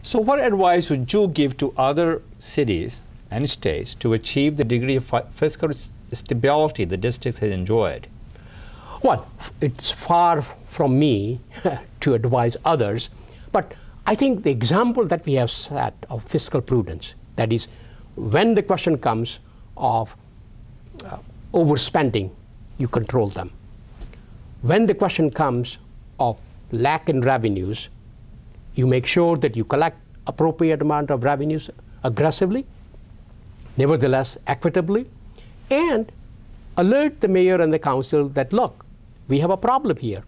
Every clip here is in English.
So what advice would you give to other cities and states to achieve the degree of fiscal stability the district has enjoyed? Well, it's far from me to advise others, but I think the example that we have set of fiscal prudence, that is, when the question comes of overspending, you control them. When the question comes of lack in revenues, you make sure that you collect appropriate amount of revenues aggressively, nevertheless equitably, and alert the mayor and the council that, look, we have a problem here.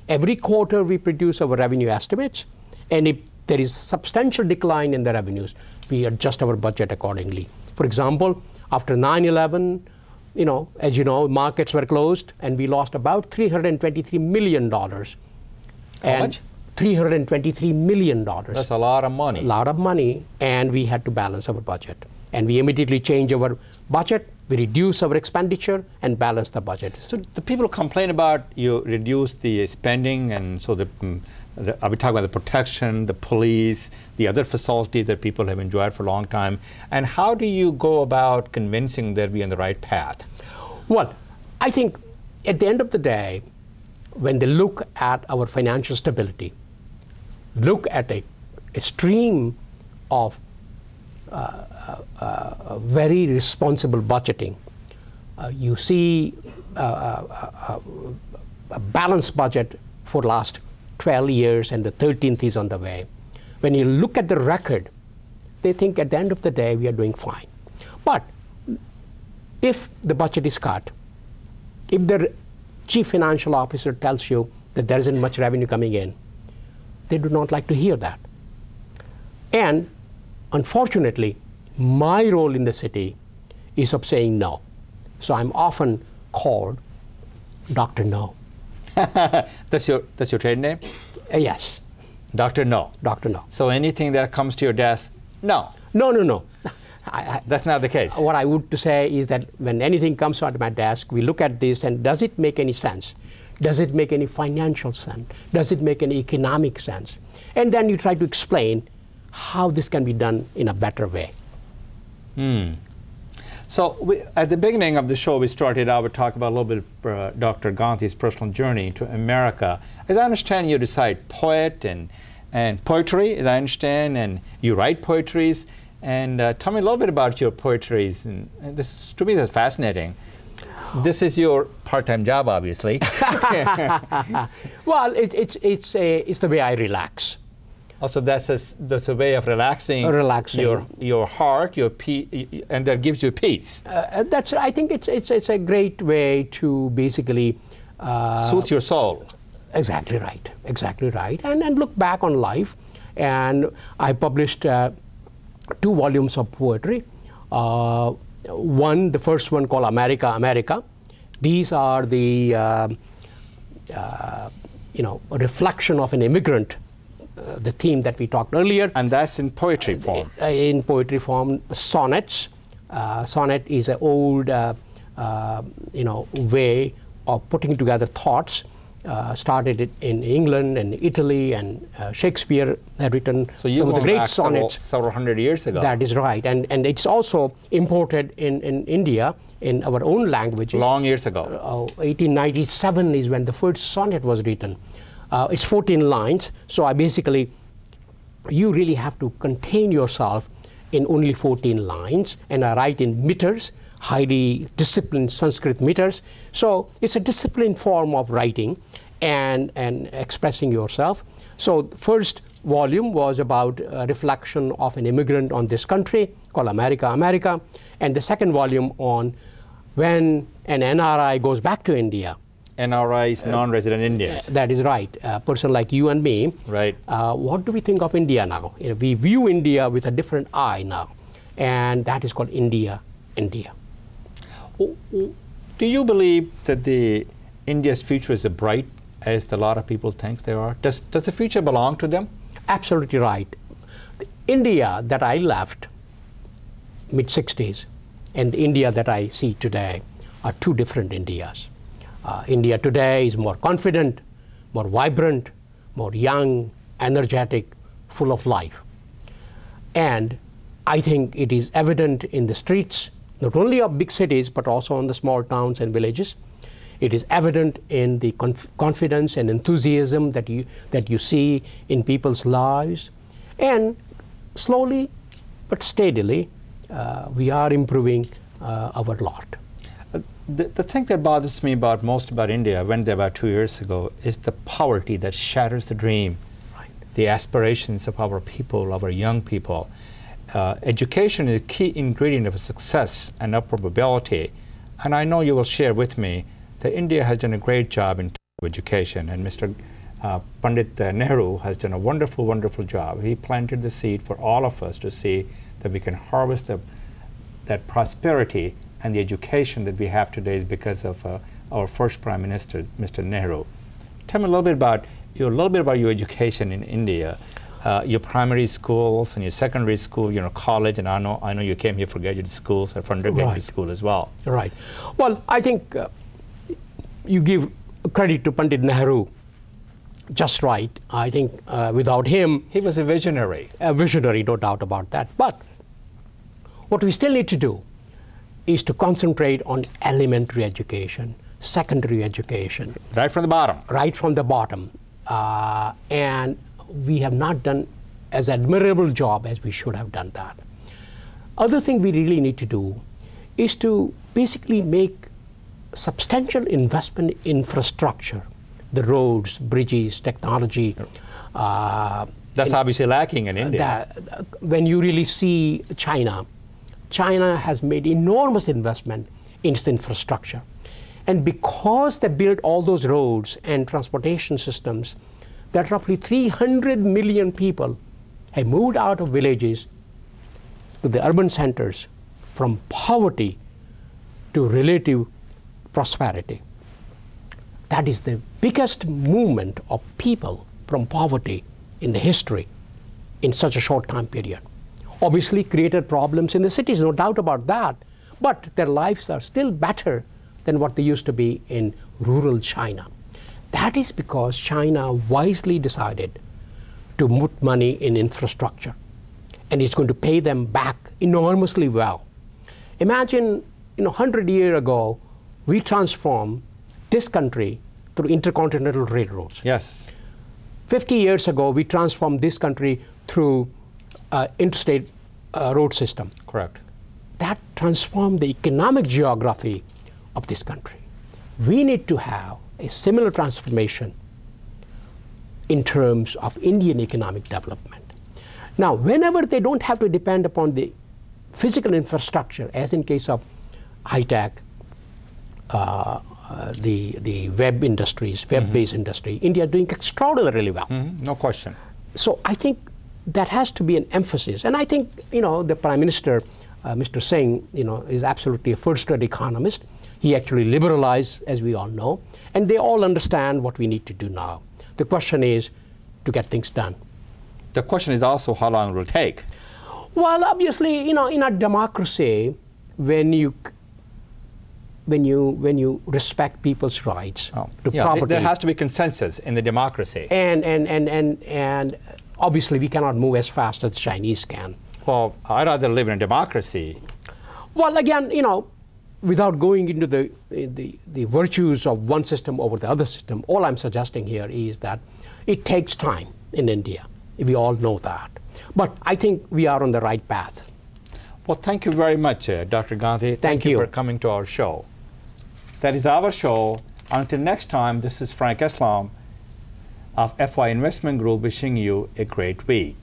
Every quarter we produce our revenue estimates, and if there is substantial decline in the revenues, we adjust our budget accordingly. For example, after 9/11, as you know, markets were closed, and we lost about $323 million. How much? $323 million. That's a lot of money. A lot of money, and we had to balance our budget. And we immediately changed our budget, we reduce our expenditure, and balance the budget. So the people complain about you reduce the spending, and so are we talking about the protection, the police, the other facilities that people have enjoyed for a long time? And how do you go about convincing they'll be on the right path? Well, I think at the end of the day, when they look at our financial stability, look at a stream of very responsible budgeting, you see a balanced budget for last 12 years, and the 13th is on the way. When you look at the record, they think at the end of the day we are doing fine. But if the budget is cut, if the chief financial officer tells you that there isn't much revenue coming in, they do not like to hear that. And unfortunately, my role in the city is of saying no. So I'm often called Dr. No. That's your trade name? Yes. Dr. No. Dr. No. So anything that comes to your desk, no. No. That's not the case. What I would to say is that when anything comes onto my desk, we look at this and does it make any sense? Does it make any financial sense? Does it make any economic sense? And then you try to explain how this can be done in a better way. So at the beginning of the show, we started out with talking about a little bit of Dr. Ghandhi's personal journey to America. As I understand, you recite poet and poetry, as I understand, and you write poetries. And tell me a little bit about your poetries. And this, to me, that's fascinating. This is your part-time job, obviously. Well, it's the way I relax. Also, that's a way of relaxing your heart, and that gives you peace. I think it's a great way to basically soothe your soul. Exactly right. Exactly right. And look back on life. And I published 2 volumes of poetry. The first one called America, America. These are the a reflection of an immigrant. The theme that we talked earlier. And that's in poetry form? In poetry form, sonnets. Sonnet is an old, way of putting together thoughts. Started it in England and Italy, and Shakespeare had written some of the great sonnets. Several hundred years ago. That is right. And it's also imported in India in our own languages. Long years ago. 1897 is when the first sonnet was written. It's 14 lines, so you really have to contain yourself in only 14 lines, and I write in meters, highly disciplined Sanskrit meters. So it's a disciplined form of writing and expressing yourself. So the first volume was about a reflection of an immigrant on this country called America, America, and the second volume on when an NRI goes back to India. NRIs, non-resident Indians. That is right. A person like you and me. Right. What do we think of India now? We view India with a different eye now, and that is called India, India. Do you believe that India's future is as bright as a lot of people think they are? Does the future belong to them? Absolutely right. The India that I left mid-60s and the India that I see today are 2 different Indias. India today is more confident, more vibrant, more young, energetic, full of life. And I think it is evident in the streets, not only of big cities, but also in the small towns and villages. It is evident in the confidence and enthusiasm that you see in people's lives. And slowly but steadily, we are improving our lot. The thing that bothers me most about India, I went there about 2 years ago, is the poverty that shatters the dream, Right. the aspirations of our people, our young people. Education is a key ingredient of success and upward mobility. And I know you will share with me that India has done a great job in education, and Mr. Pandit Nehru has done a wonderful, wonderful job. He planted the seed for all of us to see that we can harvest that prosperity and the education that we have today is because of our first Prime Minister, Mr. Nehru. Tell me a little bit about your education in India, your primary schools and your secondary school, college, and I know you came here for graduate schools and for undergraduate school as well. Right. Well, I think you give credit to Pandit Nehru just right. I think without him... He was a visionary. A visionary, no doubt about that. But what we still need to do is to concentrate on elementary education, secondary education. Right from the bottom. Right from the bottom. And we have not done as admirable job as we should have done that. Other thing we really need to do is to basically make substantial investment in infrastructure, the roads, bridges, technology. That's obviously lacking in India. When you really see China has made enormous investment in its infrastructure. And because they built all those roads and transportation systems, that roughly 300 million people have moved out of villages to the urban centers from poverty to relative prosperity. That is the biggest movement of people from poverty in the history in such a short time period. Obviously created problems in the cities, no doubt about that, but their lives are still better than what they used to be in rural China. That is because China wisely decided to put money in infrastructure, and it's going to pay them back enormously well. Imagine, 100 years ago, we transformed this country through intercontinental railroads. Yes. 50 years ago, we transformed this country through interstate road system. Correct. That transformed the economic geography of this country. We need to have a similar transformation in terms of Indian economic development. Now, whenever they don't have to depend upon the physical infrastructure, as in case of high-tech, the web industries, web-based industry, India is doing extraordinarily well. No question. So I think that has to be an emphasis. And I think, the Prime Minister, Mr. Singh, is absolutely a first-rate economist. He actually liberalized, as we all know, and they all understand what we need to do now. The question is to get things done. The question is also how long it will take. Well, obviously, in a democracy, when you respect people's rights to property, there has to be consensus in the democracy. And obviously, we cannot move as fast as the Chinese can. Well, I'd rather live in a democracy. Well, again, without going into the virtues of one system over the other system, all I'm suggesting here is that it takes time in India. We all know that. But I think we are on the right path. Well, thank you very much, Dr. Ghandi. Thank you for coming to our show. That is our show. Until next time, this is Frank Eslam of FY Investment Group wishing you a great week.